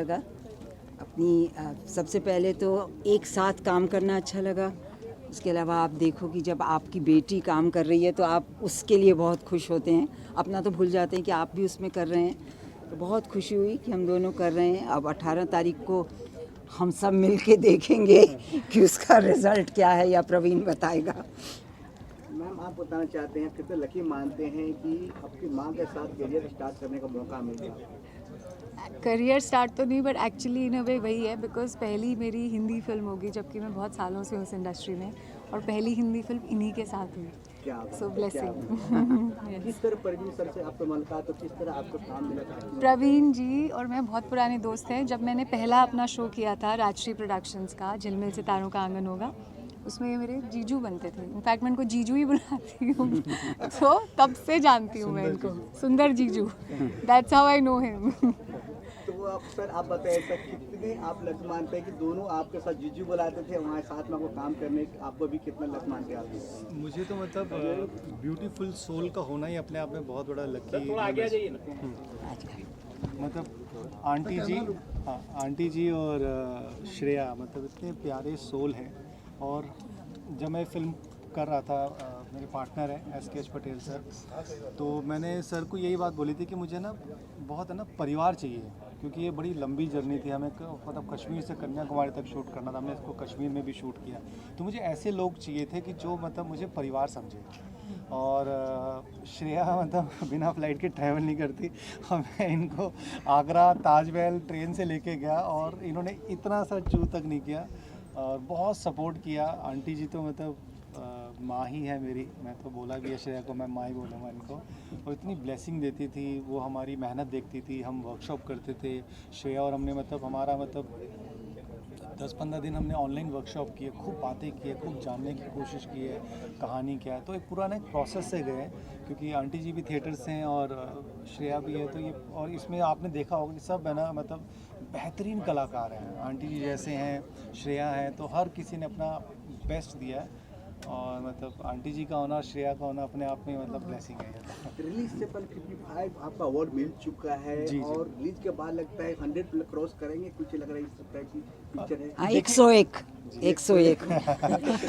लगा। सबसे पहले तो एक साथ काम करना अच्छा लगा। उसके अलावा आप देखो कि जब आपकी बेटी काम कर रही है तो आप उसके लिए बहुत खुश होते हैं, अपना तो भूल जाते हैं कि आप भी उसमें कर रहे हैं। तो बहुत खुशी हुई कि हम दोनों कर रहे हैं। अब 18 तारीख को हम सब मिल के देखेंगे कि उसका रिज़ल्ट क्या है, या प्रवीण बताएगा। मैम, आप बताना चाहते हैं कितने लकी मानते हैं कि आपकी माँ के साथ करियर स्टार्ट करने का मौका मिल गया? करियर स्टार्ट तो नहीं, बट एक्चुअली इन अ वे वही है, बिकॉज पहली मेरी हिंदी फिल्म होगी, जबकि मैं बहुत सालों से हूँ इस इंडस्ट्री में, और पहली हिंदी फिल्म इन्हीं के साथ हुई। क्या बात सो है, ब्लेसिंग। किस तरह परवीन सर से आपको मुलाकात, तो किस तरह आपको काम मिला था? प्रवीण जी और मैं बहुत पुराने दोस्त हैं। जब मैंने पहला अपना शो किया था राजश्री प्रोडक्शंस का, झिलमिल सितारों का आंगन होगा, उसमें ये मेरे जीजू बनते थे। इनफैक्ट मैं इनको जीजू ही बुलाती हूँ। तो तब से जानती हूँ मैं इनको, सुंदर जीजू। That's how I know him. तो आप सर, आप बताएं सर, कितने आप लक मानते हैं कि दोनों आपके साथ जीजू बुलाते थे, वहाँ साथ में आपको काम करने, आपको भी कितना लक मानते हैं आप? मुझे तो मतलब ब्यूटीफुल सोल का होना ही अपने आप में बहुत बड़ा लकी। मतलब आंटी जी और श्रेया मतलब इतने प्यारे सोल हैं। और जब मैं फिल्म कर रहा था, मेरे पार्टनर हैं SKH पटेल सर, तो मैंने सर को यही बात बोली थी कि मुझे ना बहुत है ना परिवार चाहिए, क्योंकि ये बड़ी लंबी जर्नी थी। हमें मतलब कश्मीर से कन्याकुमारी तक शूट करना था, हमने इसको कश्मीर में भी शूट किया। तो मुझे ऐसे लोग चाहिए थे कि जो मतलब मुझे परिवार समझे। और श्रेया मतलब बिना फ्लाइट के ट्रैवल नहीं करती। मैं इनको आगरा ताजमहल ट्रेन से लेके गया और इन्होंने इतना सा चू तक नहीं किया और बहुत सपोर्ट किया। आंटी जी तो मतलब माँ ही है मेरी, मैं तो बोला भी है श्रेया को, मैं माँ ही बोलूँगा इनको। और इतनी ब्लेसिंग देती थी वो, हमारी मेहनत देखती थी, हम वर्कशॉप करते थे श्रेया और हमने, मतलब हमारा मतलब 10-15 दिन हमने ऑनलाइन वर्कशॉप किए, खूब बातें किए, खूब जानने की कोशिश की है कहानी क्या है। तो एक पुराना एक प्रोसेस से गए, क्योंकि आंटी जी भी थिएटर से हैं और श्रेया भी है। तो ये, और इसमें आपने देखा होगा कि सब है ना मतलब बेहतरीन कलाकार हैं। आंटी जी जैसे हैं, श्रेया हैं, तो हर किसी ने अपना बेस्ट दिया है। और मतलब आंटी जी का होना, श्रेया का होना अपने आप में मतलब ब्लेसिंग है। रिलीज से पहले 55 आपका अवार्ड मिल चुका है, जी। और रिलीज के बाद लगता है 100 क्रॉस करेंगे, कुछ लग रहा है इस तरह की पिक्चर है। हाँ, 101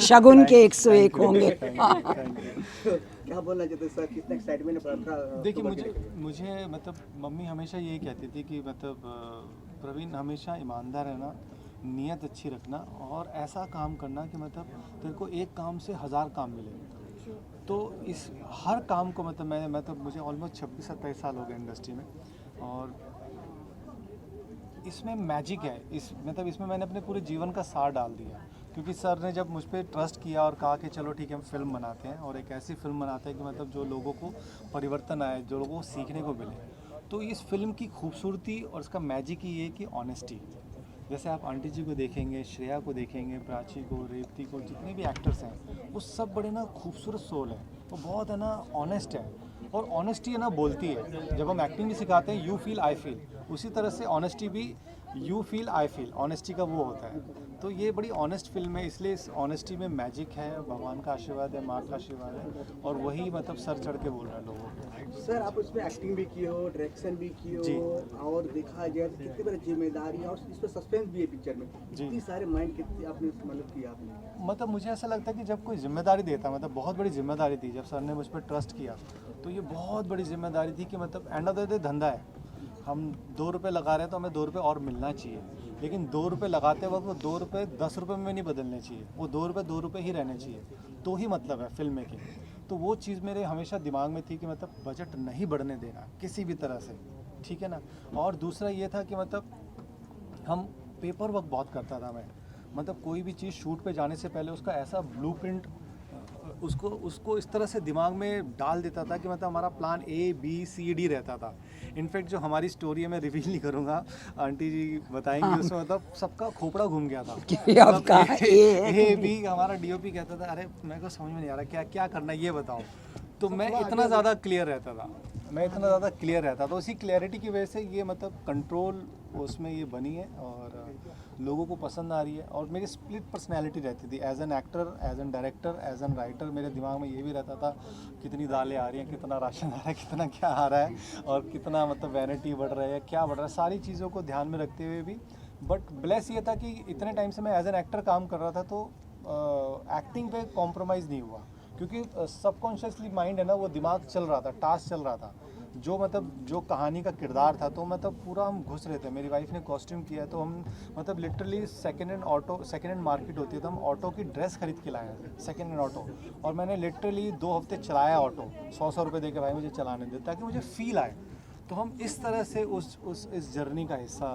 शगुन के 101 होंगे। क्या बोलना चाहते हैं सर, कितना एक्साइटमेंट है? देखिए मुझे मतलब मम्मी हमेशा यही कहती थी कि मतलब प्रवीण हमेशा ईमानदार रहना, नीयत अच्छी रखना और ऐसा काम करना कि मतलब तेरे को एक काम से 1000 काम मिले। तो इस हर काम को मतलब मैं मतलब मुझे ऑलमोस्ट 26-27 साल हो गए इंडस्ट्री में, और इसमें मैजिक है। मतलब इसमें मैंने अपने पूरे जीवन का सार डाल दिया, क्योंकि सर ने जब मुझ पर ट्रस्ट किया और कहा कि चलो ठीक है हम फिल्म बनाते हैं, और एक ऐसी फिल्म बनाते हैं कि मतलब जो लोगों को परिवर्तन आए, जो लोगों को सीखने को मिले। तो इस फिल्म की खूबसूरती और इसका मैजिक ही ये कि ऑनेस्टी। जैसे आप आंटी जी को देखेंगे, श्रेया को देखेंगे, प्राची को, रेवती को, जितने भी एक्टर्स हैं वो सब बड़े ना खूबसूरत सोल हैं, वो बहुत है ना ऑनेस्ट है। और ऑनेस्टी है ना बोलती है। जब हम एक्टिंग भी सिखाते हैं यू फील आई फील, उसी तरह से ऑनेस्टी भी you feel I feel, honesty का वो होता है। तो ये बड़ी ऑनेस्ट फिल्म है, इसलिए इस ऑनेस्टी में मैजिक है, भगवान का आशीर्वाद है, माँ का आशीर्वाद है, और वही मतलब सर चढ़ के बोल रहे हैं लोगों को। सर, आप उसमें एक्टिंग भी की हो, डायरेक्शन भी की जी। हो, और देखा जाए तो कितनी बड़ी जिम्मेदारी है, और इसमें सस्पेंस भी है पिक्चर में। इतनी सारे माइंड कितनी आपने मतलब किया आपने? मतलब मुझे ऐसा लगता है कि जब कोई जिम्मेदारी देता है, मतलब बहुत बड़ी जिम्मेदारी थी, जब सर ने मुझ पर ट्रस्ट किया, तो ये बहुत बड़ी जिम्मेदारी थी कि मतलब एंड ऑफ द डे धंधा है। हम 2 रुपये लगा रहे हैं तो हमें 2 रुपये और मिलना चाहिए, लेकिन 2 रुपये लगाते वक्त वो 2 रुपये 10 रुपये में नहीं बदलने चाहिए, वो 2 रुपये ही रहने चाहिए। तो ही मतलब है फिल्म मेकिंग। तो वो चीज़ मेरे हमेशा दिमाग में थी कि मतलब बजट नहीं बढ़ने देना किसी भी तरह से, ठीक है ना। और दूसरा ये था कि मतलब हम पेपर वर्क बहुत करता था मैं, मतलब कोई भी चीज़ शूट पे जाने से पहले उसका ऐसा ब्लूप्रिंट उसको इस तरह से दिमाग में डाल देता था कि मतलब हमारा प्लान ABCD रहता था। इनफैक्ट जो हमारी स्टोरी है मैं रिवील नहीं करूँगा, आंटी जी बताएंगी, उसमें मतलब सबका खोपड़ा घूम गया था। आपका A B हमारा DOP कहता था अरे मेरे को समझ में नहीं आ रहा क्या क्या करना है ये बताओ। तो मैं इतना ज़्यादा क्लियर रहता था। मैं इतना ज़्यादा क्लियर रहता, तो उसी क्लैरिटी की वजह से ये मतलब कंट्रोल उसमें ये बनी है और लोगों को पसंद आ रही है। और मेरी स्प्लिट पर्सनैलिटी रहती थी, as an actor, as an director, as an writer. मेरे दिमाग में ये भी रहता था कितनी दालें आ रही हैं, कितना राशन आ रहा है, कितना क्या आ रहा है और कितना मतलब वैनिटी बढ़ रहा है, क्या बढ़ रहा है, सारी चीज़ों को ध्यान में रखते हुए भी। बट ब्लेस ये था कि इतने टाइम से मैं एज एन एक्टर काम कर रहा था, तो एक्टिंग पे कॉम्प्रोमाइज़ नहीं हुआ, क्योंकि सबकॉन्शियसली माइंड है ना, वो दिमाग चल रहा था, टास्क चल रहा था, जो मतलब जो कहानी का किरदार था, तो मतलब पूरा हम घुस रहे थे। मेरी वाइफ ने कॉस्ट्यूम किया है, तो हम मतलब लिटरली सेकेंड हैंड मार्केट होती है, तो हम ऑटो की ड्रेस खरीद के लाए हैं, सेकेंड हैंड ऑटो। और मैंने लिटरली 2 हफ्ते चलाया ऑटो, 100 रुपये दे के भाई मुझे चलाने दे, ताकि मुझे फील आए। तो हम इस तरह से इस जर्नी का हिस्सा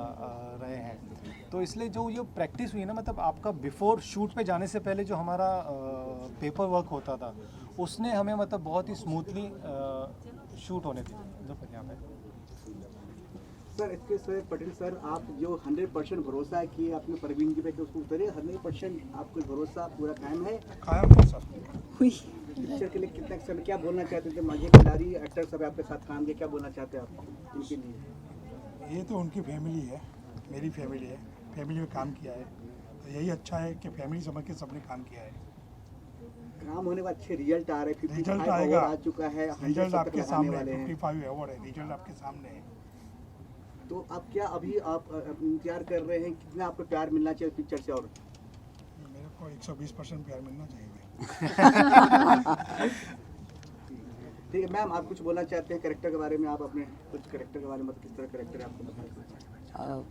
रहे हैं। तो इसलिए जो ये प्रैक्टिस हुई ना, मतलब आपका बिफोर शूट पे जाने से पहले जो हमारा पेपर वर्क होता था, उसने हमें मतलब बहुत ही स्मूथली शूट होने दी। जो यहाँ पे सर, इसके सर पटेल सर, आप जो 100% भरोसा है कि आपने परवीन जी पे कि उसको उतरे, 100% आपको भरोसा पूरा कायम है? कायम हो सर। हुई पिक्चर के लिए कितना समय क्या बोलना चाहते थे? माजी खिलाड़ी एक्टर सब आपके साथ काम किया, क्या बोलना चाहते हैं आप इनके लिए? ये तो उनकी फैमिली है, मेरी फैमिली है, फैमिली में काम किया है, तो यही अच्छा है कि फैमिली समझ के सबने काम किया है। काम होने का अच्छे रिजल्ट आ रहे हैं, रिजल्ट 55 आएगा, अवार्ड आ चुका है, 100 रिजल्ट तक आपके लगाने सामने, वाले हैं। 55 अवार्ड है, रिजल्ट आपके सामने है। तो आप क्या अभी आप इंतजार कर रहे हैं, कितना आपको प्यार मिलना चाहिए पिक्चर से? और मेरे को 120% प्यार मिलना चाहिए। ठीक है मैम, आप कुछ बोलना चाहते हैं कैरेक्टर के बारे में? आप अपने कुछ कैरेक्टर के बारे में, किस तरह कैरेक्टर है आपको बताएं।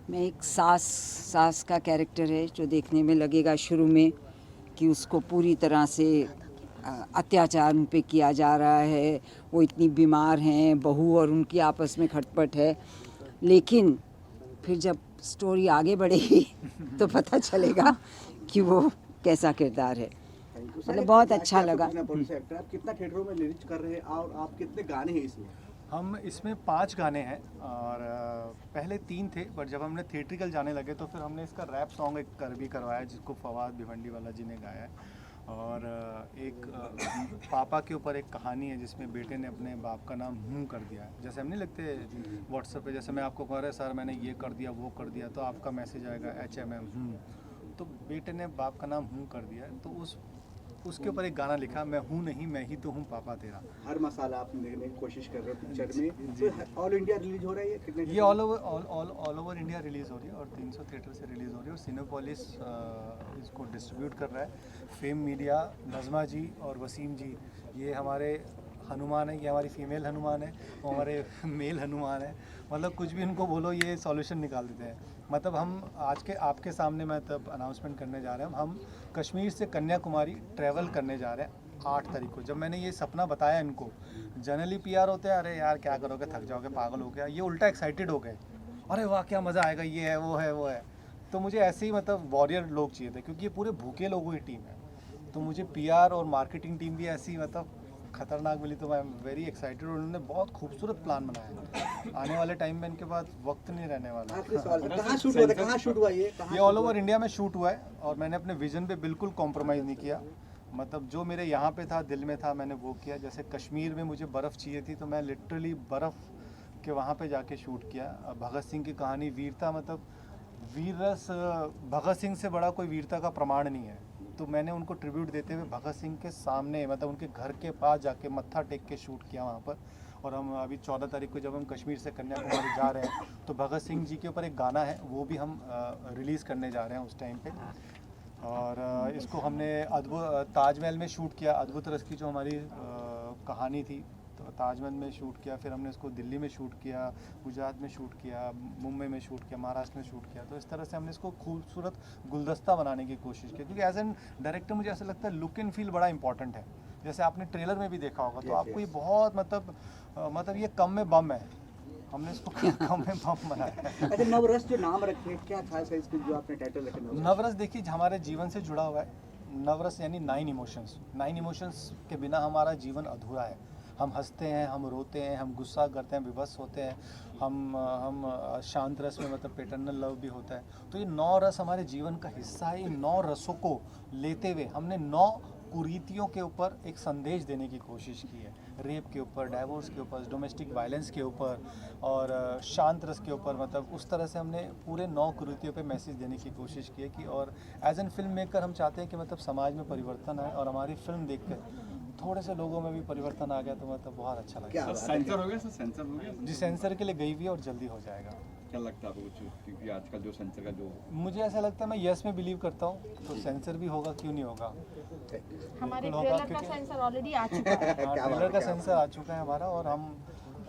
मैं एक सास का कैरेक्टर है, जो देखने में लगेगा शुरू में कि उसको पूरी तरह से अत्याचार उन पे किया जा रहा है, वो इतनी बीमार हैं, बहू और उनकी आपस में खटपट है। लेकिन फिर जब स्टोरी आगे बढ़ेगी तो पता चलेगा कि वो कैसा किरदार है। मतलब बहुत अच्छा लगा। आप कितना थिएटरों में रिलीज कर रहे हैं और आप कितने गाने हैं इसमें? हम इसमें 5 गाने हैं और पहले 3 थे, बट जब हमने थिएट्रिकल जाने लगे तो फिर हमने इसका रैप सॉन्ग एक भी करवाया, जिसको फवाद भिवंडी वाला जी ने गाया है। और एक पापा के ऊपर एक कहानी है, जिसमें बेटे ने अपने बाप का नाम हूँ कर दिया है। जैसे हम नहीं लिखते व्हाट्सएप पे, जैसे मैं आपको कह रहा है सर मैंने ये कर दिया वो कर दिया, तो आपका मैसेज आएगा HMM हूँ, तो बेटे ने बाप का नाम हूँ कर दिया है। तो उसके ऊपर एक गाना लिखा, मैं हूँ नहीं मैं ही तो हूँ पापा तेरा। हर मसाला आप देखने की कोशिश कर रहे हो पिक्चर में। तो ऑल इंडिया रिलीज हो रहा है ये कितने? ये ऑल ओवर इंडिया रिलीज़ हो रही है और 300 थिएटर से रिलीज़ हो रही है। और सिनेपोलिस इसको डिस्ट्रीब्यूट कर रहा है। फेम मीडिया, नज़मा जी और वसीम जी, ये हमारे हनुमान है, ये हमारी फीमेल हनुमान है, वो हमारे मेल हनुमान है। मतलब कुछ भी इनको बोलो ये सॉल्यूशन निकाल देते हैं। मतलब हम आज के आपके सामने मैं तब अनाउंसमेंट करने जा रहे हैं, हम कश्मीर से कन्याकुमारी ट्रैवल करने जा रहे हैं 8 तारीख को। जब मैंने ये सपना बताया इनको, जनरली PR होते हैं, अरे यार क्या करोगे, थक जाओगे, पागल हो गया। ये उल्टा एक्साइटेड हो गए, अरे वाह क्या मज़ा आएगा, ये है वो है वो है। तो मुझे ऐसे ही मतलब वॉरियर लोग चाहिए थे, क्योंकि ये पूरे भूखे लोगों की टीम है। तो मुझे PR और मार्केटिंग टीम भी ऐसी मतलब खतरनाक मिली, तो आई एम वेरी एक्साइटेड। और उन्होंने बहुत खूबसूरत प्लान बनाया है। आने वाले टाइम में इनके पास वक्त नहीं रहने वाला। आखिरी सवाल, कहाँ शूट हुआ था? कहाँ शूट हुआ ये? ये ऑल ओवर इंडिया में शूट हुआ है और मैंने अपने विजन पे बिल्कुल कॉम्प्रोमाइज़ नहीं किया। मतलब जो मेरे यहाँ पे था, दिल में था, मैंने वो किया। जैसे कश्मीर में मुझे बर्फ़ चाहिए थी, तो मैं लिटरली बर्फ़ के वहाँ पे जाके शूट किया। भगत सिंह की कहानी, वीरता, मतलब वीररस भगत सिंह से बड़ा कोई वीरता का प्रमाण नहीं है। तो मैंने उनको ट्रिब्यूट देते हुए भगत सिंह के सामने, मतलब उनके घर के पास जाके मत्था टेक के शूट किया वहाँ पर। और हम अभी 14 तारीख को जब हम कश्मीर से कन्याकुमारी जा रहे हैं, तो भगत सिंह जी के ऊपर एक गाना है, वो भी हम रिलीज़ करने जा रहे हैं उस टाइम पे। और इसको हमने अद्भुत ताजमहल में शूट किया। अद्भुत रस की जो हमारी कहानी थी, तो ताजमहल में शूट किया। फिर हमने इसको दिल्ली में शूट किया, गुजरात में शूट किया, मुंबई में शूट किया, महाराष्ट्र में शूट किया। तो इस तरह से हमने इसको खूबसूरत गुलदस्ता बनाने की कोशिश की, क्योंकि एज एन डायरेक्टर मुझे ऐसा लगता है लुक एंड फील बड़ा इंपॉर्टेंट है। जैसे आपने ट्रेलर में भी देखा होगा, तो आपको ये बहुत मतलब ये कम में बम है, हमने इसको कम में बम बनाया है। अच्छा, नवरस जो नाम रखे, क्या खास है इसके जो आपने टाइटल रखे? नवरस देखिए हमारे जीवन से जुड़ा हुआ है। नवरस यानी 9 इमोशंस। 9 इमोशंस के बिना हमारा जीवन अधूरा है। हम हंसते हैं, हम रोते हैं, हम गुस्सा करते हैं, विवश होते हैं, हम शांत रस में, मतलब पैटर्नल लव भी होता है। तो ये 9 रस हमारे जीवन का हिस्सा है। इन 9 रसों को लेते हुए हमने 9 कुरीतियों के ऊपर एक संदेश देने की कोशिश की है। रेप के ऊपर, डाइवोर्स के ऊपर, डोमेस्टिक वायलेंस के ऊपर और शांत रस के ऊपर, मतलब उस तरह से हमने पूरे 9 कुरीतियों पे मैसेज देने की कोशिश की है कि और एज एन फिल्म मेकर हम चाहते हैं कि मतलब समाज में परिवर्तन आए और हमारी फिल्म देखकर थोड़े से लोगों में भी परिवर्तन आ गया तो मतलब बहुत अच्छा क्या लगेगा। बात है। सेंसर हो गया सर, सेंसर हो गया। जी सेंसर के लिए गई हुई है और जल्दी हो जाएगा। क्या लगता है आपको, क्योंकि आजकल जो सेंसर का जो मुझे ऐसा लगता है, मैं यस में बिलीव करता हूँ, तो सेंसर भी होगा, क्यों नहीं होगा। हमारे बिल्कुल होगा, ट्रेलर का क्योंकि- सेंसर ऑलरेडी आ चुका है। हाँ, क्या बात ट्रेलर है, का क्या सेंसर आ चुका है हमारा और हम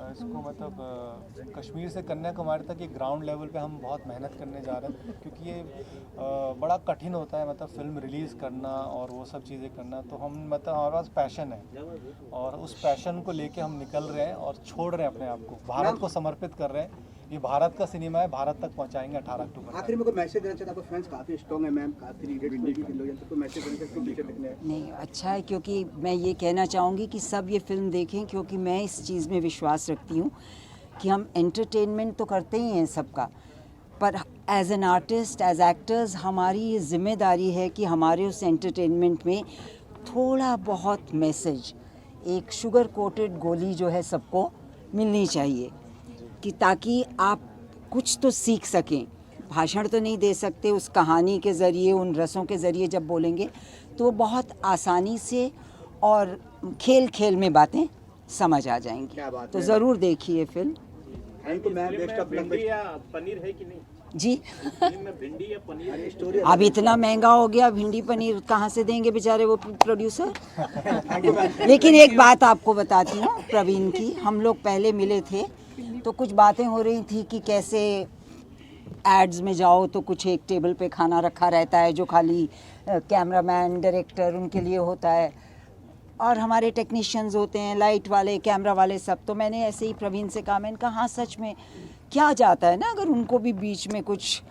इसको मतलब कश्मीर से कन्याकुमारी तक ये ग्राउंड लेवल पे हम बहुत मेहनत करने जा रहे हैं, क्योंकि ये बड़ा कठिन होता है मतलब फिल्म रिलीज़ करना और वो सब चीज़ें करना। तो हम मतलब हमारे पास पैशन है और उस पैशन को लेके हम निकल रहे हैं और छोड़ रहे हैं अपने आप को, भारत को समर्पित कर रहे हैं। ये भारत का सिनेमा है, भारत तक पहुंचाएंगे 18 अक्टूबर। आखिर में कोई मैसेज देना चाहता, आपको फैंस काफी स्ट्रॉन्ग है मैम, काफी रीडेड लोग हैं, तो मैसेज देना चाहते हैं फ्यूचर देखने हैं। नहीं, अच्छा है, क्योंकि मैं ये कहना चाहूँगी कि सब ये फिल्म देखें, क्योंकि मैं इस चीज़ में विश्वास रखती हूँ कि हम एंटरटेनमेंट तो करते ही हैं सबका, पर as an artist, as actors, हमारी ये जिम्मेदारी है कि हमारे उस एंटरटेनमेंट में थोड़ा बहुत मैसेज, एक शुगर कोटेड गोली जो है सबको मिलनी चाहिए, कि ताकि आप कुछ तो सीख सकें। भाषण तो नहीं दे सकते, उस कहानी के ज़रिए, उन रसों के ज़रिए जब बोलेंगे तो बहुत आसानी से और खेल खेल में बातें समझ आ जाएंगी। क्या बात तो है। ज़रूर देखिए film. Thank you ma'am, best of luck. Paneer है कि नहीं, जी, भिंडी या पनीर अरे स्टोरी अब इतना महंगा हो गया, भिंडी पनीर कहाँ से देंगे बेचारे वो प्रोड्यूसर। लेकिन एक बात आपको बताती हूँ प्रवीण की, हम लोग पहले मिले थे तो कुछ बातें हो रही थी कि कैसे एड्स में जाओ तो कुछ एक टेबल पे खाना रखा रहता है जो खाली कैमरामैन, डायरेक्टर उनके लिए होता है, और हमारे टेक्नीशियंस होते हैं, लाइट वाले, कैमरा वाले, सब। तो मैंने ऐसे ही प्रवीण से कहा, मैंने कहा हाँ सच में क्या जाता है ना अगर उनको भी बीच में कुछ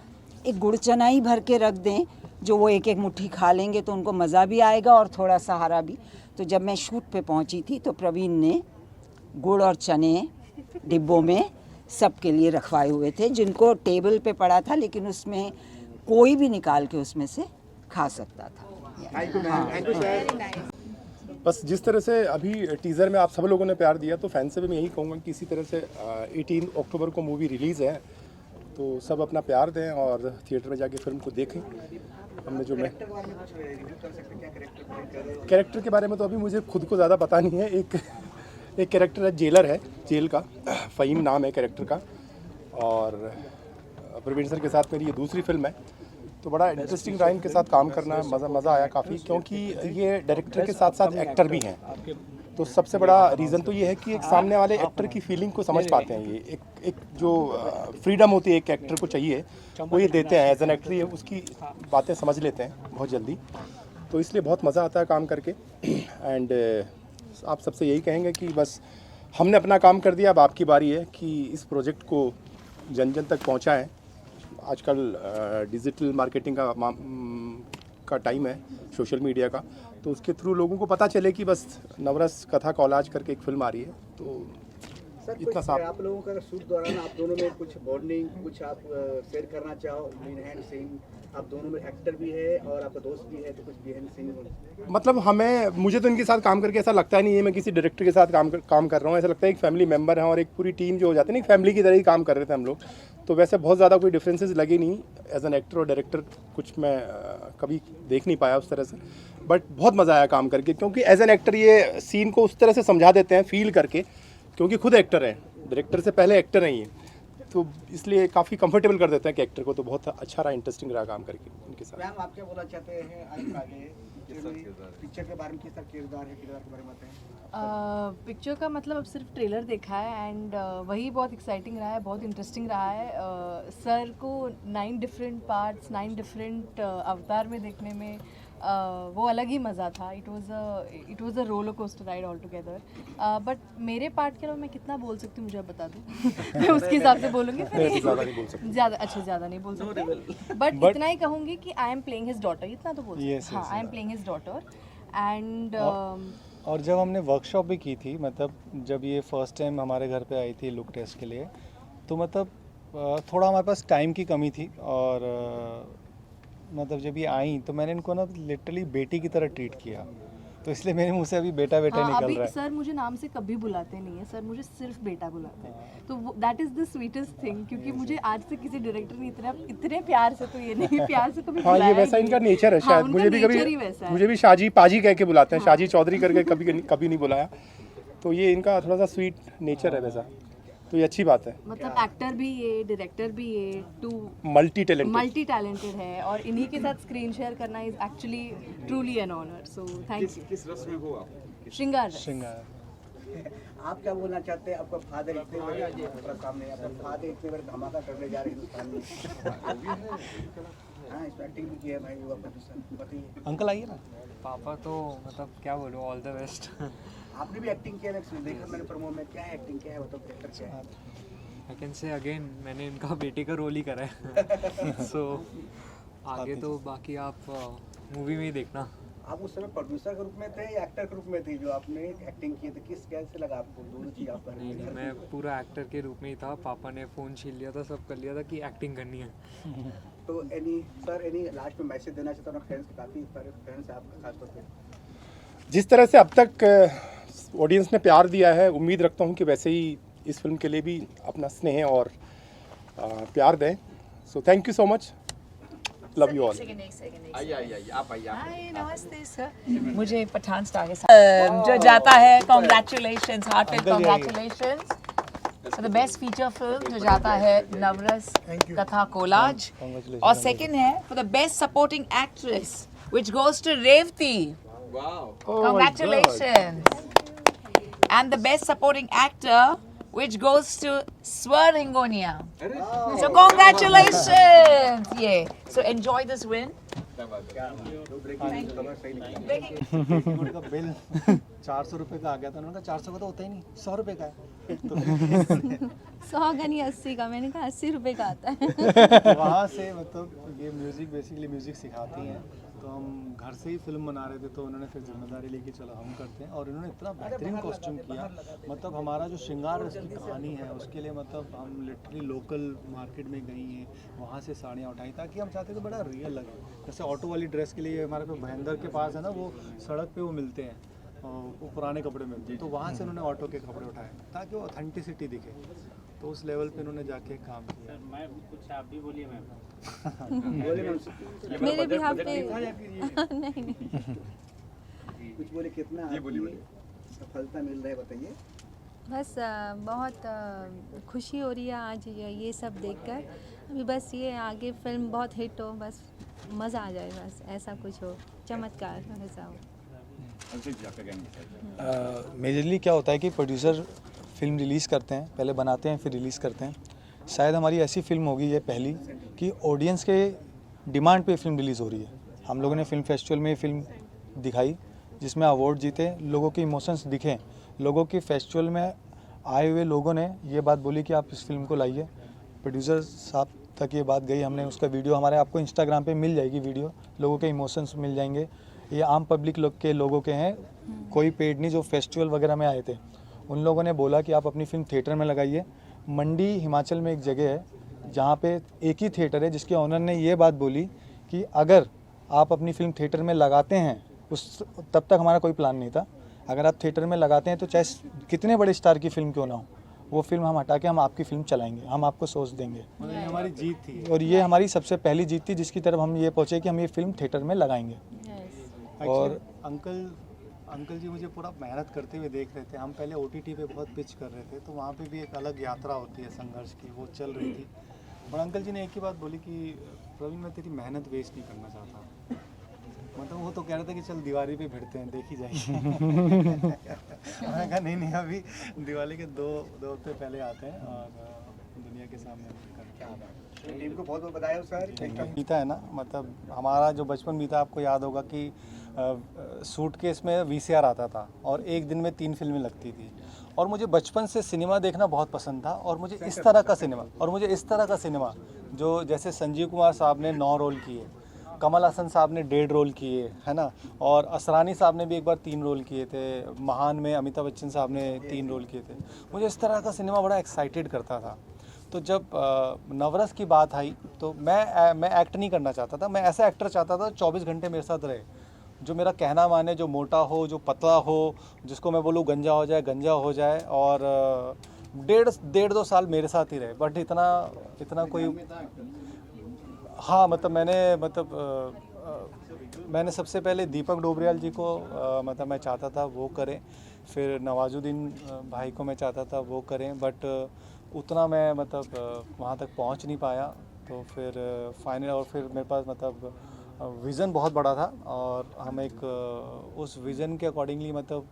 एक गुड़ चना ही भर के रख दें जो वो एक एक मुट्ठी खा लेंगे तो उनको मज़ा भी आएगा और थोड़ा सहारा भी। तो जब मैं शूट पे पहुंची थी तो प्रवीण ने गुड़ और चने डिब्बों में सबके लिए रखवाए हुए थे, जिनको टेबल पे पड़ा था, लेकिन उसमें कोई भी निकाल के उसमें से खा सकता था। Thank you ma'am, thank you sir. बस जिस तरह से अभी टीज़र में आप सब लोगों ने प्यार दिया, तो फैन से भी मैं यही कहूँगा कि इसी तरह से 18 अक्टूबर को मूवी रिलीज़ है, तो सब अपना प्यार दें और थिएटर में जाके फिल्म को देखें। हमने जो मैं कैरेक्टर के बारे में तो अभी मुझे खुद को ज़्यादा पता नहीं है। एक कैरेक्टर है, जेलर है, जेल का, फ़हीम नाम है कैरेक्टर का, और प्रवीण सर के साथ मेरी ये दूसरी फिल्म है, तो बड़ा इंटरेस्टिंग रहा इनके साथ काम करना, मज़ा आया काफ़ी, क्योंकि ये डायरेक्टर के साथ साथ एक्टर भी हैं। तो सबसे बड़ा रीज़न तो ये है कि एक सामने वाले एक्टर की फीलिंग को समझ पाते हैं। ये एक जो फ्रीडम होती है एक एक्टर को चाहिए, वो ये देते हैं। एज एन एक्टर ये उसकी बातें समझ लेते हैं बहुत जल्दी, तो इसलिए बहुत मज़ा आता है काम करके। एंड आप सबसे यही कहेंगे कि बस हमने अपना काम कर दिया, अब आपकी बारी है कि इस प्रोजेक्ट को जन जन तक पहुँचाएँ। आजकल डिजिटल मार्केटिंग का टाइम है, सोशल मीडिया का, तो उसके थ्रू लोगों को पता चले कि बस नवरस कथा कॉलाज करके एक फिल्म आ रही है। तो सर इतना कुछ साफ आप लोगों का शूट दौरान आप दोनों में कुछ बॉन्डिंग, कुछ आप शेयर करना चाहो बिहाइंड सीन? आप दोनों में एक्टर भी है और आपका दोस्त भी है, तो कुछ बिहाइंड सीन? मतलब मुझे तो इनके साथ काम करके ऐसा लगता ही नहीं है मैं किसी डायरेक्टर के साथ काम कर रहा हूँ। ऐसा लगता है एक फैमिली मेम्बर है और एक पूरी टीम जो हो जाती है ना, एक फैमिली की तरह ही काम कर रहे थे हम लोग। तो वैसे बहुत ज़्यादा कोई डिफरेंसेस लगे नहीं। एज एन एक्टर और डायरेक्टर कुछ मैं कभी देख नहीं पाया उस तरह से, बट बहुत मज़ा आया काम करके, क्योंकि एज एन एक्टर ये सीन को उस तरह से समझा देते हैं फील करके, क्योंकि खुद एक्टर हैं, डायरेक्टर से पहले एक्टर हैं ये, तो इसलिए काफ़ी कंफर्टेबल कर देते हैं कि एक्टर को। तो बहुत अच्छा रहा, इंटरेस्टिंग रहा काम करके उनके साथ। मैम आप क्या बोलना चाहते हैं आगे पिक्चर के बारे में? किस तरह किरदार है, किरदार के बारे में बताएं। पिक्चर का मतलब अब सिर्फ ट्रेलर देखा है एंड वही बहुत एक्साइटिंग रहा है, बहुत इंटरेस्टिंग रहा है। सर को 9 डिफरेंट पार्ट्स, 9 डिफरेंट अवतार में देखने में वो अलग ही मज़ा था। It was a roller coaster ride all together. But मेरे पार्ट के अलावा मैं कितना बोल सकती हूँ मुझे आप बता दो। मैं उसके हिसाब से बोलूँगी। ज़्यादा नहीं बोल सकते। ज़्यादा नहीं बोल सकते, बट इतना ही कहूँगी कि I am playing his daughter, इतना तो बोल सकती Yes, हूँ। हाँ, yes, I am playing his daughter and और जब हमने वर्कशॉप भी की थी, मतलब जब ये फर्स्ट टाइम हमारे घर पे आई थी लुक टेस्ट के लिए, तो मतलब थोड़ा हमारे पास टाइम की कमी थी, और मतलब जब ये आई तो मैंने इनको ना लिटरली बेटी की तरह ट्रीट किया। तो इसलिए मेरे मुंह से अभी बेटा बेटा हाँ, निकल अभी रहा है। सर मुझे नाम से कभी बुलाते नहीं है, सर मुझे सिर्फ बेटा बुलाते हैं, तो that is the sweetest thing, क्योंकि मुझे आज से किसी डायरेक्टर ने इतने प्यार से, तो ये नहीं प्यार से कभी हाँ, ये बुलाया वैसा ही इनका नहीं। नेचर है हाँ, शायद। उनका मुझे भी nature ही वैसा है। मुझे भी शाजी पाजी कह के बुलाते हैं, शाजी चौधरी करके कभी नहीं बुलाया। तो ये इनका थोड़ा सा स्वीट नेचर है वैसा, तो ये अच्छी बात है। मतलब एक्टर भी ये, डायरेक्टर भी ये, too multi talented. Multi talented है, और इन्हीं के साथ स्क्रीन शेयर करना is actually truly an honour, so thank you. किस रस में हो आप? श्रृंगार रस। श्रृंगार। आप क्या बोलना चाहते हैं? आपका फादर इतने बड़े आपका सामने, आपका फादर इतने बड़े धमाका करने जा रहे हैं हिंदुस्तान में। हाँ, इसमें एक्टिंग भी की है भाई, वो प्रोड्यूसर बताइए। अंकल आइए ना। पापा तो मतलब क्या बोलूँ, ऑल द बेस्ट। आपने भी एक्टिंग किया है, देखा मैंने प्रोमो में। क्या है एक्टिंग, क्या है मतलब एक्टर क्या है? आई कैन से अगेन मैंने इनका बेटे का रोल ही करा है। सो आगे तो बाकी आप मूवी में ही देखना। आप उस समय प्रोड्यूसर के रूप में थे या एक्टर के रूप में थे जो आपने एक्टिंग की थी? किस कैसे लगा आपको? दोनों चीज़ आप कर नहीं नहीं, मैं पूरा एक्टर के रूप में ही था। पापा ने फ़ोन छीन लिया था, सब कर लिया था कि एक्टिंग करनी है। तो एनी लास्ट में मैसेज देना चाहता हूँ फ्रेंड्स के, काफ़ी सारे फ्रेंड्स हैं आपका खासतौर पे। जिस तरह से अब तक ऑडियंस ने प्यार दिया है, उम्मीद रखता हूँ कि वैसे ही इस फिल्म के लिए भी अपना स्नेह और प्यार दें। सो thank you so much, love you all. आइए आप आइए। हाय, नमस्ते सर। मुझे पठान स्टार के साथ जो जाता है, congratulations, heartfelt congratulations for the best feature film जो जाता है नवरस कथा कोलाज, और सेकंड है for the best supporting actress which goes to Revathi. Congratulations. And the best supporting actor which goes to Swar Hingonia. So congratulations. Yeah. So enjoy this win. उनका bill 400 रुपये का आ गया था, उन्होंने कहा 400 का तो होता ही नहीं, 100 रुपये का है। तो 100 का नहीं 80 का, मैंने कहा 80 रुपए का आता है। वहाँ से मतलब ये म्यूज़िक बेसिकली म्यूज़िक सिखाती हैं, तो हम घर से ही फिल्म बना रहे थे, तो उन्होंने फिर जिम्मेदारी ली कि चलो हम करते हैं, और इन्होंने इतना बेहतरीन कॉस्ट्यूम किया। मतलब हमारा जो श्रृंगार रस की कहानी है उसके लिए मतलब हम लिटरली लोकल मार्केट में गई हैं, वहाँ से साड़ियाँ उठाई, ताकि हम चाहते थे बड़ा रियल लगे। जैसे ऑटो वाली ड्रेस के लिए हमारे पे भयंदर के पास है ना, वो सड़क पे वो मिलते हैं, वो पुराने कपड़े मिलते हैं, तो वहाँ से उन्होंने ऑटो के कपड़े उठाए ताकि वो ऑथेंटिसिटी दिखे। तो उस लेवल पे उन्होंने जाके काम किया। मैं कुछ आप भी बोलिए मैम। मेरे भी यहाँ पे नहीं नहीं, कुछ बोले, कितना आपकी सफलता मिल रहा है बताइए। बस बहुत खुशी हो रही है आज ये सब देखकर। अभी बस ये आगे फिल्म बहुत हिट हो, बस मज़ा आ जाए, बस ऐसा कुछ हो, चमत्कार ऐसा हो। मेजरली क्या होता है कि प्रोड्यूसर फिल्म रिलीज़ करते हैं, पहले बनाते हैं फिर रिलीज़ करते हैं। शायद हमारी ऐसी फिल्म होगी ये पहली कि ऑडियंस के डिमांड पे फिल्म रिलीज़ हो रही है। हम लोगों ने फिल्म फेस्टिवल में फिल्म दिखाई जिसमें अवार्ड जीते, लोगों के इमोशंस दिखे, लोगों के फेस्टिवल में आए हुए लोगों ने ये बात बोली कि आप इस फिल्म को लाइए। प्रोड्यूसर साहब तक ये बात गई, हमने उसका वीडियो हमारे आपको इंस्टाग्राम पे मिल जाएगी, वीडियो लोगों के इमोशंस मिल जाएंगे। ये आम पब्लिक लोग के लोगों के हैं, कोई पेड नहीं, जो फेस्टिवल वगैरह में आए थे। उन लोगों ने बोला कि आप अपनी फिल्म थिएटर में लगाइए। मंडी हिमाचल में एक जगह है जहाँ पे एक ही थिएटर है जिसके ऑनर ने ये बात बोली कि अगर आप अपनी फिल्म थिएटर में लगाते हैं, तब तक हमारा कोई प्लान नहीं था, अगर आप थिएटर में लगाते हैं तो चाहे कितने बड़े स्टार की फिल्म क्यों ना हो, वो फिल्म हम हटा के हम आपकी फिल्म चलाएंगे, हम आपको सोच देंगे। मतलब ये हमारी जीत थी, और ये हमारी सबसे पहली जीत थी जिसकी तरफ हम ये पहुँचे कि हम ये फिल्म थिएटर में लगाएंगे। और अंकल जी मुझे पूरा मेहनत करते हुए देख रहे थे। हम पहले OTT पे बहुत पिच कर रहे थे, तो वहाँ पे भी एक अलग यात्रा होती है संघर्ष की, वो चल रही थी। और अंकल जी ने एक ही बात बोली कि प्रवीण, मैं तेरी मेहनत वेस्ट नहीं करना चाहता। मतलब वो तो कह रहे थे कि चल दिवाली पे भिड़ते हैं, देखी जाएगी। मैंने कहा नहीं, अभी दिवाली के दो हफ्ते पहले आते हैं और दुनिया के सामने टीम को बहुत बहुत बधाई हो सर। बीता है ना, मतलब हमारा जो बचपन बीता, आपको याद होगा कि सूटकेस में VCR आता था और एक दिन में 3 फिल्में लगती थी। और मुझे बचपन से सिनेमा देखना बहुत पसंद था, और मुझे इस तरह का सिनेमा जो जैसे संजीव कुमार साहब ने 9 रोल किए, कमल हसन साहब ने 1.5 रोल किए, है ना, और असरानी साहब ने भी एक बार 3 रोल किए थे, महान में अमिताभ बच्चन साहब ने 3 रोल किए थे। मुझे इस तरह का सिनेमा बड़ा एक्साइटेड करता था। तो जब नवरस की बात आई तो मैं एक्ट नहीं करना चाहता था, मैं ऐसा एक्टर चाहता था 24 घंटे मेरे साथ रहे। जो मेरा कहना माने, जो मोटा हो, जो पतला हो, जिसको मैं बोलूँ गंजा हो जाए और 1.5-2 साल मेरे साथ ही रहे। बट इतना कोई, हाँ मतलब मैंने सबसे पहले दीपक डोबरियाल जी को मतलब मैं चाहता था वो करें, फिर नवाजुद्दीन भाई को मैं चाहता था वो करें, बट उतना मैं मतलब वहाँ तक पहुँच नहीं पाया। तो फिर फाइनल, और फिर मेरे पास मतलब विज़न बहुत बड़ा था और हम एक उस विज़न के अकॉर्डिंगली मतलब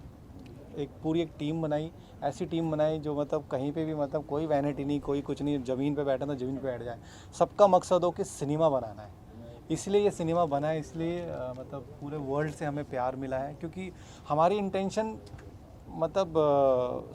एक पूरी एक टीम बनाई, ऐसी टीम बनाई जो मतलब कहीं पे भी मतलब कोई वैनिटी नहीं, कोई कुछ नहीं, ज़मीन पे बैठे तो ज़मीन पे बैठ जाए। सबका मकसद हो कि सिनेमा बनाना है, इसलिए ये सिनेमा बना है, इसलिए मतलब पूरे वर्ल्ड से हमें प्यार मिला है, क्योंकि हमारी इंटेंशन मतलब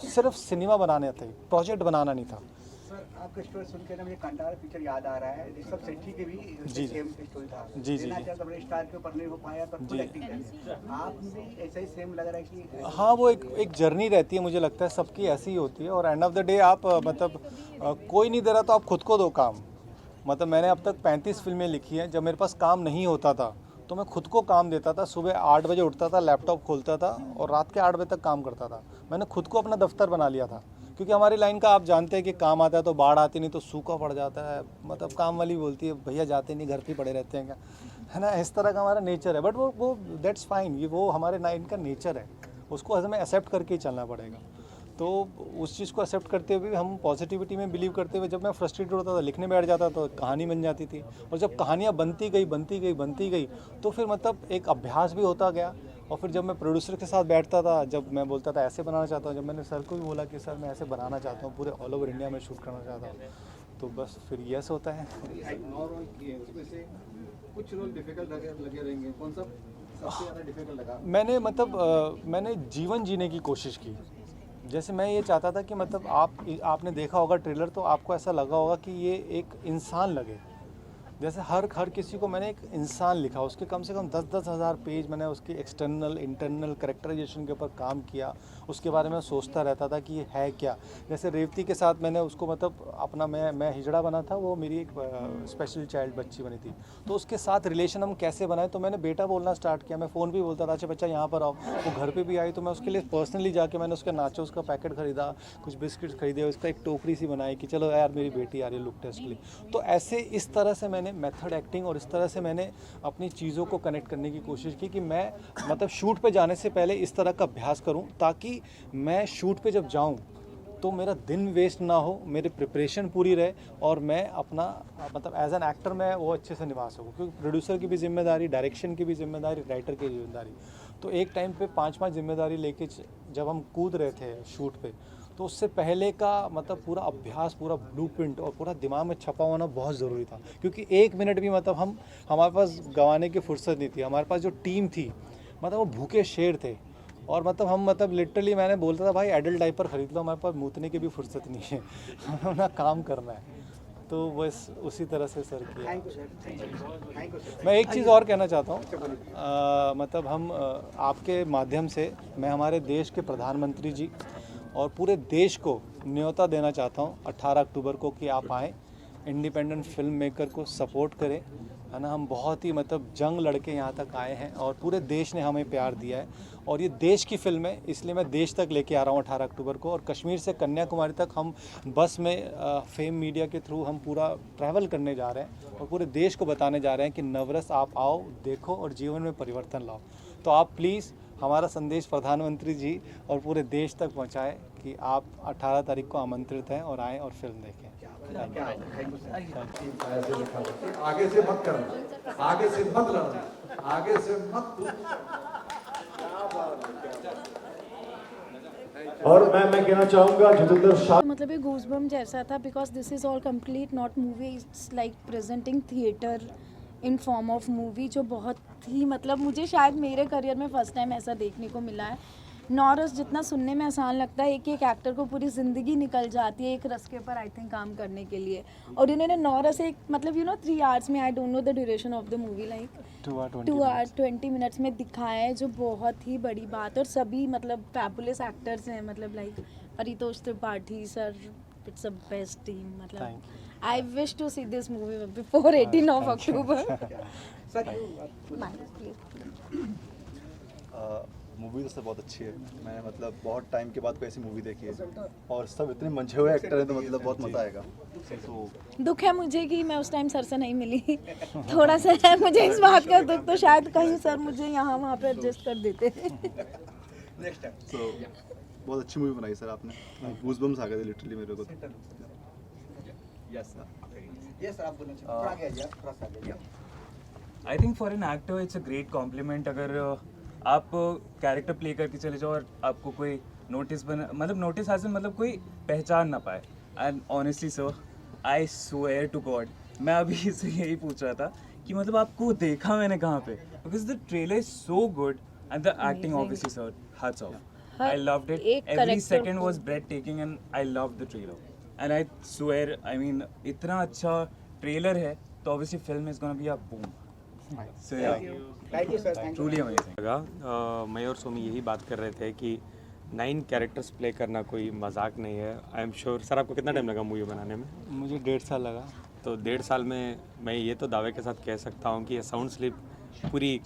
सिर्फ सिनेमा बनाने थे, प्रोजेक्ट बनाना नहीं था। सर आपका स्टोरी सुनकर ना मुझे कंटारा पिक्चर याद आ रहा है, ऋषभ शेट्टी के भी जी, सेम स्टोरी था। जी, जी, तो बड़े स्टार के ऊपर नहीं हो पाया पर फुल एक्टिंग करी। आप भी ऐसा ही सेम लग रहा है कि हाँ, वो एक जर्नी रहती है, मुझे लगता है सबकी ऐसी ही होती है, और एंड ऑफ द डे आप मतलब कोई नहीं दे रहा तो आप खुद को दो काम। मतलब मैंने अब तक 35 फिल्में लिखी हैं। जब मेरे पास काम नहीं होता था तो मैं खुद को काम देता था। सुबह 8 बजे उठता था, लैपटॉप खोलता था और रात के 8 बजे तक काम करता था। मैंने खुद को अपना दफ्तर बना लिया था, क्योंकि हमारी लाइन का आप जानते हैं कि काम आता है तो बाढ़ आती नहीं तो सूखा पड़ जाता है। मतलब काम वाली बोलती है भैया जाते नहीं, घर पे पड़े रहते हैं क्या, है ना, इस तरह का हमारा नेचर है। बट वो दैट्स फाइन, ये वो हमारे लाइन का नेचर है, उसको हमें एक्सेप्ट करके ही चलना पड़ेगा। तो उस चीज़ को एक्सेप्ट करते हुए हम पॉजिटिविटी में बिलीव करते हुए जब मैं फ्रस्ट्रेटेड होता था, लिखने बैठ जाता तो कहानी बन जाती थी, और जब कहानियाँ बनती गई तो फिर मतलब एक अभ्यास भी होता गया। और फिर जब मैं प्रोड्यूसर के साथ बैठता था, जब मैं बोलता था ऐसे बनाना चाहता हूँ, जब मैंने सर को भी बोला कि सर मैं ऐसे बनाना चाहता हूँ, पूरे ऑल ओवर इंडिया में शूट करना चाहता हूँ, तो बस फिर यस होता है। 9 रोल किए, उसमें से कुछ रोल डिफिकल्ट लगे रहेंगे, कौन सा सबसे ज़्यादा डिफिकल्ट लगा? मैंने जीवन जीने की कोशिश की। जैसे मैं ये चाहता था कि मतलब आपने देखा होगा ट्रेलर तो आपको ऐसा लगा होगा कि ये एक इंसान लगे। जैसे हर किसी को मैंने एक इंसान लिखा, उसके कम से कम 10-10 हज़ार पेज मैंने उसकी एक्सटर्नल इंटरनल कैरेक्टराइजेशन के ऊपर काम किया। उसके बारे में सोचता रहता था कि ये है क्या। जैसे रेवती के साथ मैंने उसको मतलब अपना मैं हिजड़ा बना था, वो मेरी एक स्पेशल चाइल्ड बच्ची बनी थी, तो उसके साथ रिलेशन हम कैसे बनाए। तो मैंने बेटा बोलना स्टार्ट किया, मैं फ़ोन भी बोलता था अच्छा बच्चा यहाँ पर आओ। वो घर पर भी आई तो मैं उसके लिए पर्सनली जाके मैंने उसके नाचोस का पैकेट ख़रीदा, कुछ बिस्किट्स खरीदे, उसका एक टोकरी सी बनाई कि चलो यार मेरी बेटी आ रही है लुक टेस्ट के लिए। तो ऐसे इस तरह से मैंने मेथड एक्टिंग और इस तरह से मैंने अपनी चीज़ों को कनेक्ट करने की कोशिश की कि मैं मतलब शूट पे जाने से पहले इस तरह का अभ्यास करूं, ताकि मैं शूट पे जब जाऊं तो मेरा दिन वेस्ट ना हो, मेरी प्रिपरेशन पूरी रहे और मैं अपना मतलब एज एन एक्टर मैं वो अच्छे से निभा सकूं। क्योंकि प्रोड्यूसर की भी जिम्मेदारी, डायरेक्शन की भी जिम्मेदारी, राइटर की जिम्मेदारी, तो एक टाइम पे 5-5 जिम्मेदारी लेके जब हम कूद रहे थे शूट पे, तो उससे पहले का मतलब पूरा अभ्यास, पूरा ब्लूप्रिंट और पूरा दिमाग में छपा होना बहुत ज़रूरी था। क्योंकि 1 मिनट भी मतलब हमारे पास गंवाने की फुर्सत नहीं थी। हमारे पास जो टीम थी मतलब वो भूखे शेर थे, और मतलब हम मतलब लिटरली मैंने बोलता था भाई एडल्ट डायपर खरीद लो, हमारे पास मूतने की भी फुर्सत नहीं है, हमें अपना काम करना है। तो बस उसी तरह से सर किया। मैं एक चीज़ और कहना चाहता हूँ, मतलब हम आपके माध्यम से मैं हमारे देश के प्रधानमंत्री जी और पूरे देश को न्योता देना चाहता हूँ 18 अक्टूबर को कि आप आएँ, इंडिपेंडेंट फिल्म मेकर को सपोर्ट करें, है ना। हम बहुत ही मतलब जंग लड़के यहाँ तक आए हैं और पूरे देश ने हमें प्यार दिया है, और ये देश की फिल्म है, इसलिए मैं देश तक लेके आ रहा हूँ 18 अक्टूबर को। और कश्मीर से कन्याकुमारी तक हम बस में फेम मीडिया के थ्रू हम पूरा ट्रैवल करने जा रहे हैं और पूरे देश को बताने जा रहे हैं कि नवरस आप आओ, देखो और जीवन में परिवर्तन लाओ। तो आप प्लीज़ हमारा संदेश प्रधानमंत्री जी और पूरे देश तक पहुंचाएं कि आप 18 तारीख को आमंत्रित हैं और आएं और फिल्म देखें। आगे से मत करना, आगे से मत लड़ना, आगे से मत। और मैं कहना चाहूँगा जितेंद्र शाह, मतलब ये गूज़बम्प जैसा था, because this is all complete not movie, it's like presenting theatre in form of movie, जो बहुत ही मतलब मुझे शायद मेरे करियर में फर्स्ट टाइम ऐसा देखने को मिला है। नॉरस जितना सुनने में आसान लगता है, एक एक्टर को पूरी ज़िंदगी निकल जाती है एक रस के ऊपर आई थिंक काम करने के लिए, और इन्होंने नॉरस एक मतलब 3 आवर्स में, I don't know the duration of the movie, like 2 hours 20 minutes में दिखाया है, जो बहुत ही बड़ी बात। और सभी मतलब फैबुलस एक्टर्स हैं, मतलब like Paritosh Tripathi sir, it's a best team. मतलब I wish to see this movie before 18 of October. Movie तो सब बहुत अच्छी है। मैंने मतलब बहुत टाइम के बाद कोई ऐसी मूवी देखी है और सब इतने मंझे हुए एक्टर हैं तो मतलब बहुत मज़ा आएगा। तो दुख है मुझे कि मैं उस टाइम सर से नहीं मिली। थोड़ा सा है मुझे इस बात का दुख, तो शायद कहीं सर मुझे यहाँ वहाँ पे एडजस्ट कर देते। नेक्स्ट टाइम सो बहुत अच्छी मूवी बनाई सर आपने, गूज़बम्स आ गए थे लिटरली मेरे को। यस यस आप बोलना चाहिए, थोड़ा आगे आइए, थोड़ा सा आगे आइए। I think for an actor it's a great compliment अगर आप कैरेक्टर प्ले करके चले जाओ और आपको कोई नोटिस बना, मतलब नोटिस हासिल, मतलब कोई पहचान ना पाए। And honestly sir, I swear to God, मैं अभी से यही पूछ रहा था कि मतलब आपको देखा मैंने कहाँ पे, because the trailer is so good and the acting obviously sir, hats off. I loved it, every second was breathtaking and I loved the trailer and I swear, I mean इतना अच्छा trailer है तो obviously film is gonna be a boom. So yeah, thank you sir, thank you. truly amazing। मैं और सोमी यही बात कर रहे थे कि 9 कैरेक्टर्स प्ले करना कोई मजाक नहीं है। I am sure. सर आपको कितना टाइम लगा मूवी बनाने में? मुझे 1.5 साल लगा। तो 1.5 साल में मैं ये तो दावे के साथ कह सकता हूँ कि ये साउंड स्लिप पूरी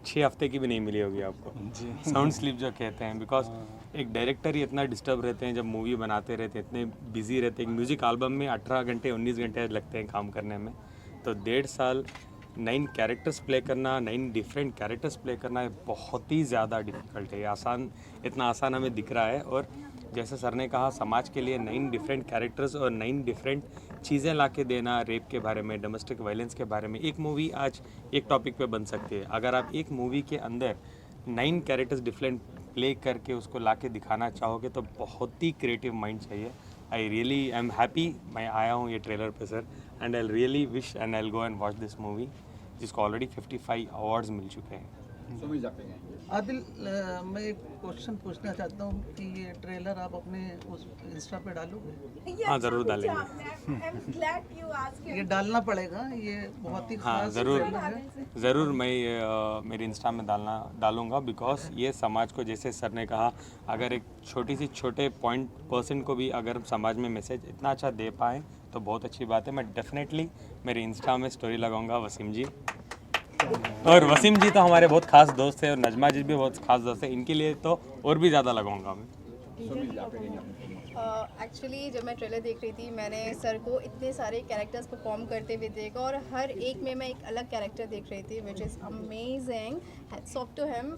6 हफ्ते की भी नहीं मिली होगी आपको जी। साउंड स्लिप जो कहते हैं, बिकॉज एक डायरेक्टर ही इतना डिस्टर्ब रहते हैं जब मूवी बनाते रहते हैं, इतने बिजी रहते हैं। एक म्यूज़िक एल्बम में 18 घंटे 19 घंटे लगते हैं काम करने में, तो 1.5 साल 9 कैरेक्टर्स प्ले करना, 9 डिफरेंट कैरेक्टर्स प्ले करना बहुत ही ज़्यादा डिफ़िकल्ट है। आसान, इतना आसान हमें दिख रहा है। और जैसे सर ने कहा, समाज के लिए 9 डिफरेंट कैरेक्टर्स और 9 डिफरेंट चीज़ें ला के देना, रेप के बारे में, डोमेस्टिक वायलेंस के बारे में। एक मूवी आज एक टॉपिक पे बन सकती है, अगर आप एक मूवी के अंदर 9 कैरेक्टर्स डिफरेंट प्ले करके उसको ला के दिखाना चाहोगे तो बहुत ही क्रिएटिव माइंड चाहिए। I really I am happy मैं आया हूँ ये ट्रेलर पे sir, and I really wish and I go and watch this movie, जिसको ऑलरेडी 55 अवार्ड्स मिल चुके हैं। आदिल, मैं एक क्वेश्चन पूछना चाहता हूँ कि ये ट्रेलर आप अपने उस इंस्टा पे डालोगे? हाँ ज़रूर डालेंगे। ये डालना पड़ेगा, ये बहुत ही हाँ खास ज़रूर ट्रेलर है। ज़रूर मैं मेरे इंस्टा में डालूंगा, बिकॉज ये समाज को, जैसे सर ने कहा, अगर एक छोटे पॉइंट % को भी अगर समाज में मैसेज इतना अच्छा दे पाएँ तो बहुत अच्छी बात है। मैं डेफिनेटली मेरे इंस्टा में स्टोरी लगाऊंगा वसीम जी, और वसीम जी तो हमारे बहुत खास दोस्त हैं और नजमा जी भी बहुत खास दोस्त हैं, इनके लिए तो और भी ज़्यादा लगाऊंगा मैं। एक्चुअली जब मैं ट्रेलर देख रही थी, मैंने सर को इतने सारे कैरेक्टर्स परफॉर्म करते हुए देखा और हर एक में मैं एक अलग कैरेक्टर देख रही थी, which is amazing. Hats off to him.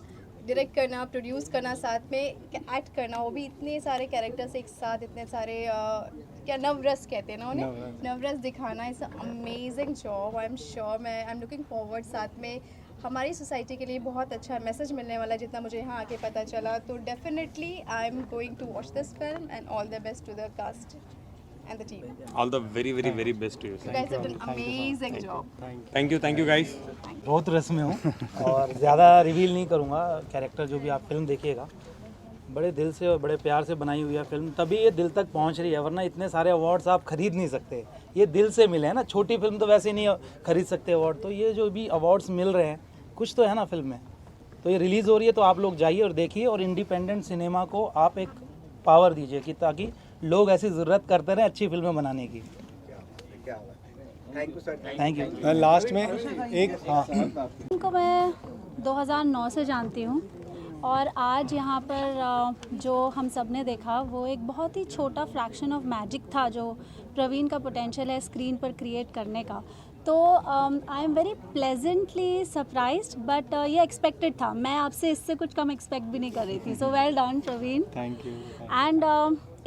Direct करना, प्रोड्यूस करना, साथ में एक्ट करना, वो भी इतने सारे कैरेक्टर्स एक साथ, इतने सारे क्या नवरस कहते हैं ना उन्हें, नवरस दिखाना, is amazing job. I am sure, I am looking forward, साथ में हमारी सोसाइटी के लिए बहुत अच्छा मैसेज मिलने वाला है, जितना मुझे यहाँ आके पता चला। तो definitely I am going to watch this film and all the best to the cast and the team. All the very best to you. You guys have done amazing job. Thank you guys. बहुत रस में हूँ और ज़्यादा reveal नहीं करूँगा। Character जो भी आप फिल्म देखिएगा, बड़े दिल से और बड़े प्यार से बनाई हुई है फिल्म, तभी ये दिल तक पहुँच रही है, वरना इतने सारे अवार्ड्स आप खरीद नहीं सकते। ये दिल से मिले हैं ना, छोटी फिल्म तो वैसे ही नहीं खरीद सकते अवार्ड, तो ये जो भी अवार्ड्स मिल रहे हैं कुछ तो है ना फिल्म में। तो ये रिलीज़ हो रही है तो आप लोग जाइए और देखिए, और इंडिपेंडेंट सिनेमा को आप एक पावर दीजिए कि ताकि लोग ऐसी ज़रूरत करते रहे अच्छी फिल्में बनाने की। Thank you sir. Thank you. Last में एक इनको मैं 2009 से जानती हूँ और आज यहाँ पर जो हम सब ने देखा वो एक बहुत ही छोटा फ्रैक्शन ऑफ मैजिक था जो प्रवीण का पोटेंशियल है स्क्रीन पर क्रिएट करने का। तो I am very pleasantly surprised, but ये एक्सपेक्टेड था। मैं आपसे इससे कुछ कम एक्सपेक्ट भी नहीं कर रही थी। So well done Praveen. Thank you. And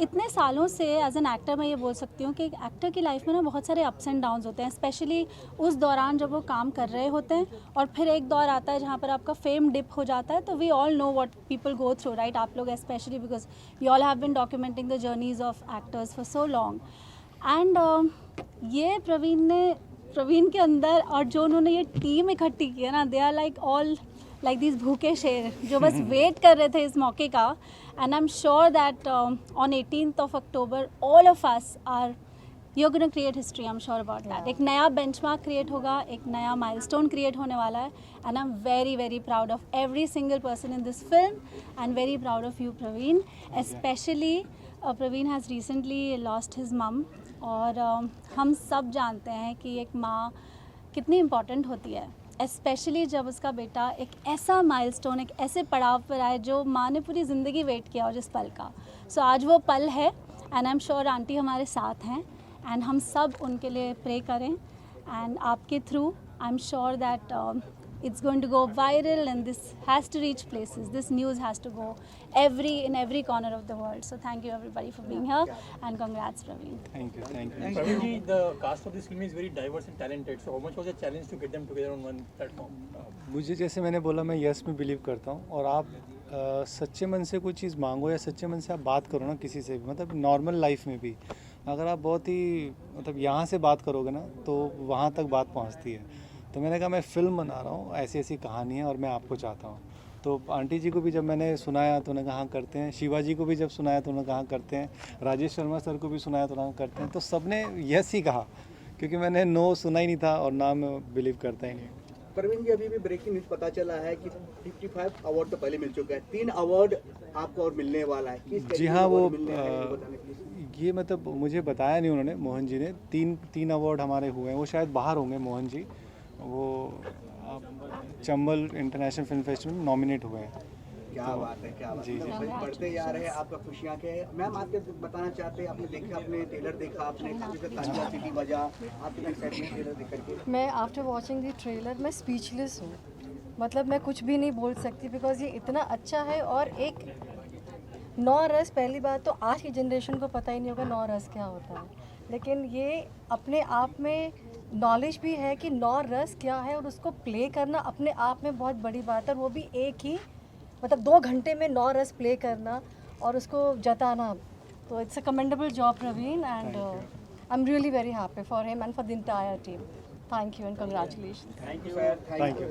इतने सालों से एज एन एक्टर मैं ये बोल सकती हूँ कि एक एक्टर की लाइफ में ना बहुत सारे अप्स एंड डाउन्स होते हैं, स्पेशली उस दौरान जब वो काम कर रहे होते हैं, और फिर एक दौर आता है जहाँ पर आपका फेम डिप हो जाता है। तो we all know what people go through, right? आप लोग specially, because you all have been documenting the journeys of actors for so long. And ये प्रवीण के अंदर और जो उन्होंने ये टीम इकट्ठी की है ना, they are like all like this भूखे शेर जो बस वेट कर रहे थे इस मौके का। And I am sure that on 18th of October all of us are you're going to create history. I'm sure about that. एक नया benchmark create होगा, एक नया milestone create होने वाला है, and I'm very proud of every single person in this film and very proud of you Praveen, especially Praveen has recently lost his mom, और हम सब जानते हैं कि एक माँ कितनी इम्पॉर्टेंट होती है। स्पेशली जब उसका बेटा एक ऐसा माइलस्टोन, एक ऐसे पड़ाव पर आए जो माँ ने पूरी ज़िंदगी वेट किया हो जिस पल का। सो आज वो पल है and I am sure aunty हमारे साथ हैं एंड हम सब उनके लिए प्रे करें एंड आपके through I am sure that it's going to go viral and this has to reach places. This news has to go in every corner of the world. So thank you everybody for being here and congrats Praveen. Thank you. Praveen ji, the cast of this film is very diverse and talented. So how much was the challenge to get them together on one platform? मुझे जैसे मैंने बोला मैं yes में believe करता हूँ और आप सच्चे मन से कोई चीज़ मांगो या सच्चे मन से आप बात करो ना किसी से भी, मतलब नॉर्मल लाइफ में भी अगर आप बहुत ही मतलब यहाँ से बात करोगे ना तो वहाँ तक बात पहुँचती है। तो मैंने कहा मैं फ़िल्म बना रहा हूँ, ऐसी ऐसी कहानी है और मैं आपको चाहता हूँ। तो आंटी जी को भी जब मैंने सुनाया तो उन्होंने कहा करते हैं, शिवा जी को भी जब सुनाया तो उन्होंने कहा करते हैं, राजेश शर्मा सर को भी सुनाया तो उन्होंने करते हैं। तो सब ने यस ही कहा क्योंकि मैंने नो सुना ही नहीं था और ना मैं बिलीव करता ही नहीं। प्रवीण जी, अभी भी ब्रेकिंग न्यूज़ पता चला है कि 55 अवार्ड तो पहले मिल चुका है, 3 अवार्ड आपको और मिलने वाला है। जी हाँ, वो ये मतलब मुझे बताया नहीं उन्होंने, मोहन जी ने। तीन अवार्ड हमारे हुए हैं, वो शायद बाहर होंगे मोहन जी, वो चंबल इंटरनेशनल फिल्म फेस्टिवल में नॉमिनेट हुए हैं। क्या बात है, क्या बात जी है। बढ़ते जा रहे हैं आपका खुशियाँ के। मैम आपके बताना चाहते हैं, आपने देखा, आपने ट्रेलर देखा, आपने तालियां सीटी बजा, आपके एक्साइटमेंट ट्रेलर देख करके? मैं आफ्टर वॉचिंग द ट्रेलर मैं स्पीचलेस हूँ, मतलब मैं कुछ भी नहीं बोल सकती बिकॉज ये इतना अच्छा है। और एक 9 रस, पहली बात तो आज की जनरेशन को पता ही नहीं होगा 9 रस क्या होता है, लेकिन ये अपने आप में नॉलेज भी है कि 9 रस क्या है और उसको प्ले करना अपने आप में बहुत बड़ी बात है। और वो भी एक ही मतलब 2 घंटे में 9 रस प्ले करना और उसको जताना, तो it's a commendable job Praveen and I am really very happy for him and for the entire team. Thank you and congratulation. Thank you sir, thank you.